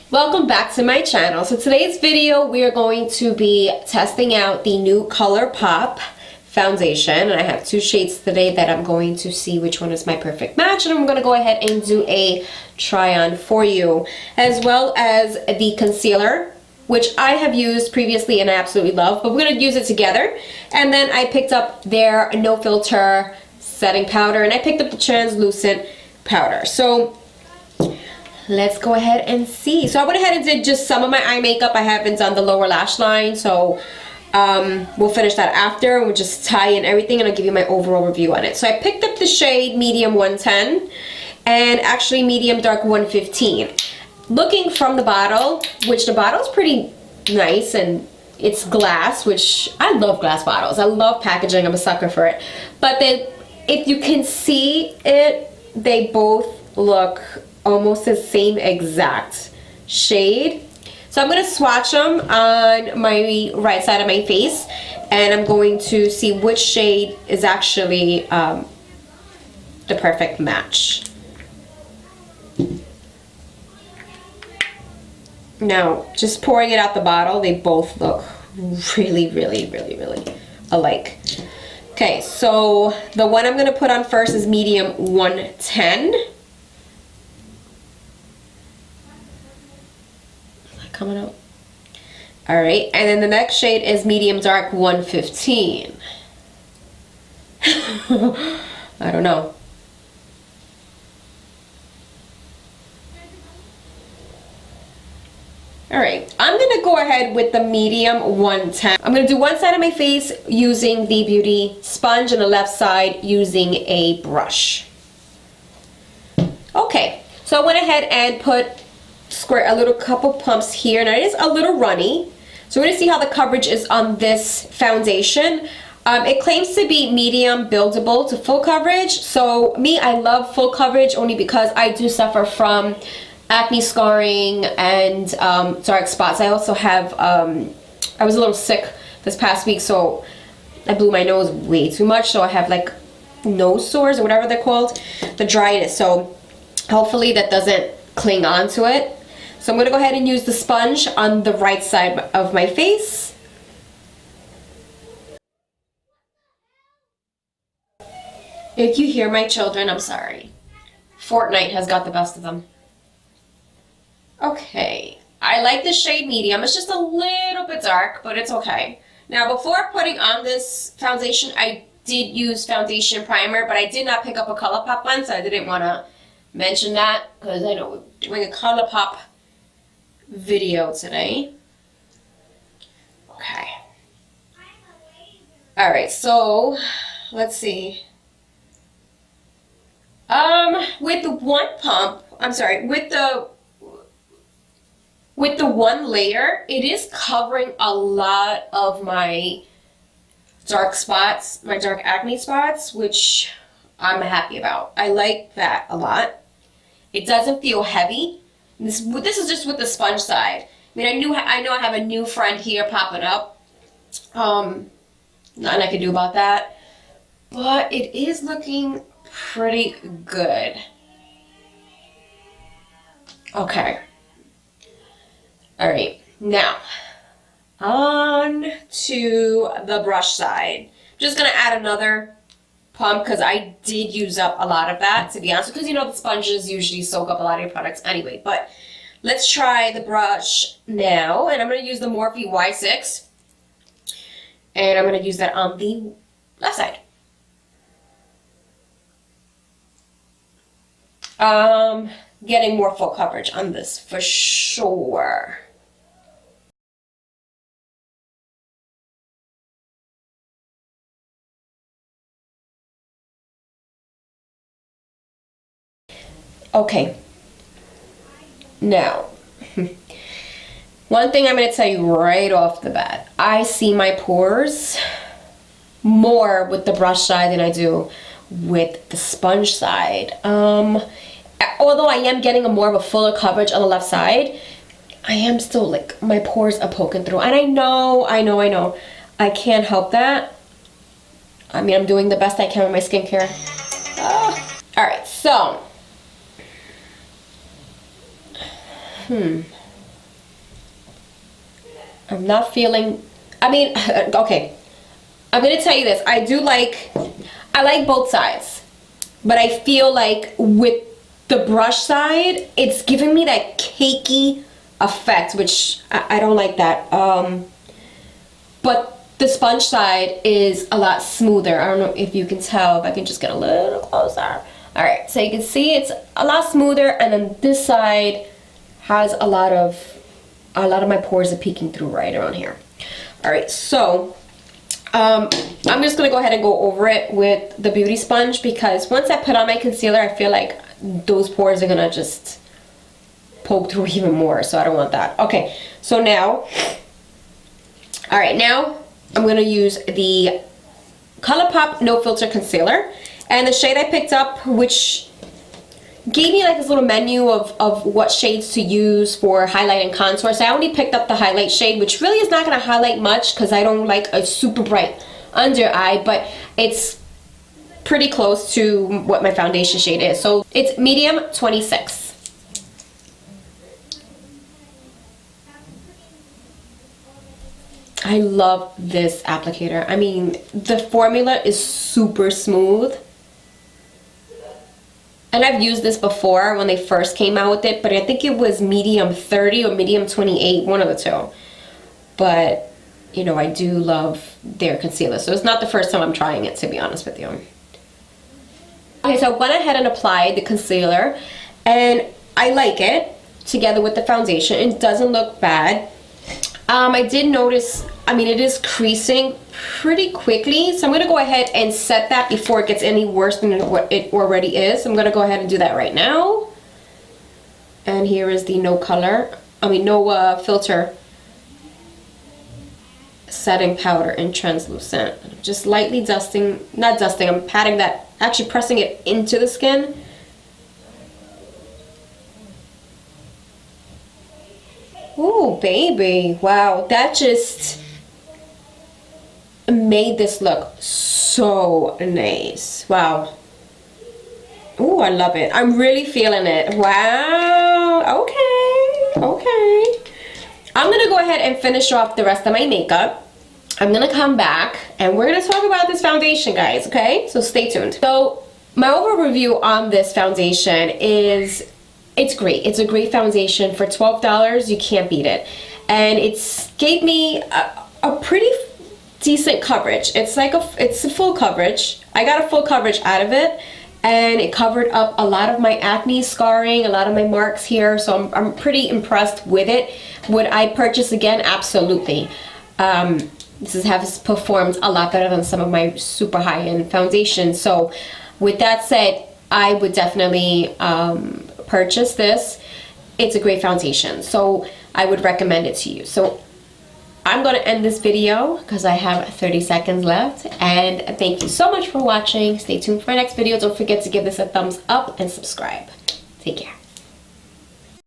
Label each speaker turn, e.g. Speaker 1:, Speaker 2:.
Speaker 1: Welcome back to my channel. So today's video we are going to be testing out the new Colourpop foundation, and I have two shades today that I'm going to see which one is my perfect match, and I'm going to go ahead and do a try on for you, as well as the concealer, which I have used previously and I absolutely love, but we're going to use it together. And then I picked up their no filter setting powder, and I picked up the translucent powder. So let's go ahead and see. So I went ahead and did just some of my eye makeup. I haven't done the lower lash line, so we'll finish that after, and we'll just tie in everything and I'll give you my overall review on it. So I picked up the shade medium 110 and actually medium dark 115. Looking from the bottle, which the bottle is pretty nice and it's glass, which I love glass bottles. I love packaging. I'm a sucker for it. But then if you can see it, they both look almost the same exact shade. So I'm going to swatch them on my right side of my face, and I'm going to see which shade is actually the perfect match. Now, just pouring it out the bottle, they both look really alike. Okay, so the one I'm going to put on first is medium 110. Coming up. All right, and then the next shade is medium dark 115. I don't know. All right, I'm gonna go ahead with the medium 110. I'm gonna do one side of my face using the beauty sponge and the left side using a brush. Okay, so I went ahead and put a little couple pumps here. Now it is a little runny, so we're gonna see how the coverage is on this foundation. It claims to be medium buildable to full coverage. So me, I love full coverage only because I do suffer from acne scarring and dark spots. I also have I was a little sick this past week, so I blew my nose way too much, so I have like nose sores or whatever they're called, the dryness. So hopefully that doesn't cling on to it. So I'm going to go ahead and use the sponge on the right side of my face. If you hear my children, I'm sorry. Fortnite has got the best of them. Okay, I like the shade medium. It's just a little bit dark, but it's okay. Now, before putting on this foundation, I did use foundation primer, but I did not pick up a Colourpop one, so I didn't want to mention that because I know we're doing a Colourpop video today. Okay. All right, so let's see. With the one pump, I'm sorry, with the one layer, it is covering a lot of my dark spots, my dark acne spots, which I'm happy about. I like that a lot. It doesn't feel heavy. This is just with the sponge side. I mean, I know I have a new friend here popping up. Nothing I can do about that. But it is looking pretty good. Okay. All right. Now, on to the brush side. I'm just going to add another pump because I did use up a lot of that, to be honest, because you know the sponges usually soak up a lot of your products anyway. But let's try the brush now, and I'm going to use the Morphe Y6, and I'm going to use that on the left side. Getting more full coverage on this for sure. Okay, now, one thing I'm going to tell you right off the bat, I see my pores more with the brush side than I do with the sponge side. Although I am getting more of a fuller coverage on the left side, I am still like, my pores are poking through. And I know, I can't help that. I mean, I'm doing the best I can with my skincare. All right, so I'm not feeling, I mean, okay. I'm gonna tell you this. I like both sides. But I feel like with the brush side, it's giving me that cakey effect, which I don't like that. But the sponge side is a lot smoother. I don't know if you can tell, if I can just get a little closer. All right, so you can see it's a lot smoother, and then this side has a lot of my pores are peeking through right around here. All right, so I'm just gonna go ahead and go over it with the beauty sponge, because once I put on my concealer, I feel like those pores are gonna just poke through even more, so I don't want that. Okay, so now, all right, now I'm gonna use the Colourpop Nofilter Concealer, and the shade I picked up, which gave me like this little menu of what shades to use for highlight and contour. So I only picked up the highlight shade, which really is not gonna highlight much because I don't like a super bright under eye, but it's pretty close to what my foundation shade is. So it's medium 26. I love this applicator. I mean, the formula is super smooth. And I've used this before when they first came out with it, but I think it was medium 30 or medium 28, one of the two. But, you know, I do love their concealer. So it's not the first time I'm trying it, to be honest with you. Okay, so I went ahead and applied the concealer, and I like it together with the foundation. It doesn't look bad. I did notice, I mean, it is creasing pretty quickly, so I'm going to go ahead and set that before it gets any worse than what it already is. I'm going to go ahead and do that right now. And here is the no filter setting powder in translucent. I'm just lightly dusting, not dusting, I'm patting that, actually pressing it into the skin. Ooh, baby. Wow, that just made this look so nice. Wow. Ooh, I love it. I'm really feeling it. Wow. Okay. Okay. I'm going to go ahead and finish off the rest of my makeup. I'm going to come back and we're going to talk about this foundation, guys, okay? So stay tuned. So my overall review on this foundation is it's great. It's a great foundation. For $12, you can't beat it. And it's gave me a pretty decent coverage. It's a full coverage. I got a full coverage out of it, and it covered up a lot of my acne scarring, a lot of my marks here. So I'm pretty impressed with it. Would I purchase again? Absolutely. This has performed a lot better than some of my super high-end foundations. So with that said, I would definitely purchase this. It's a great foundation, so I would recommend it to you. So I'm going to end this video because I have 30 seconds left, and thank you so much for watching. Stay tuned for my next video. Don't forget to give this a thumbs up and subscribe. Take care.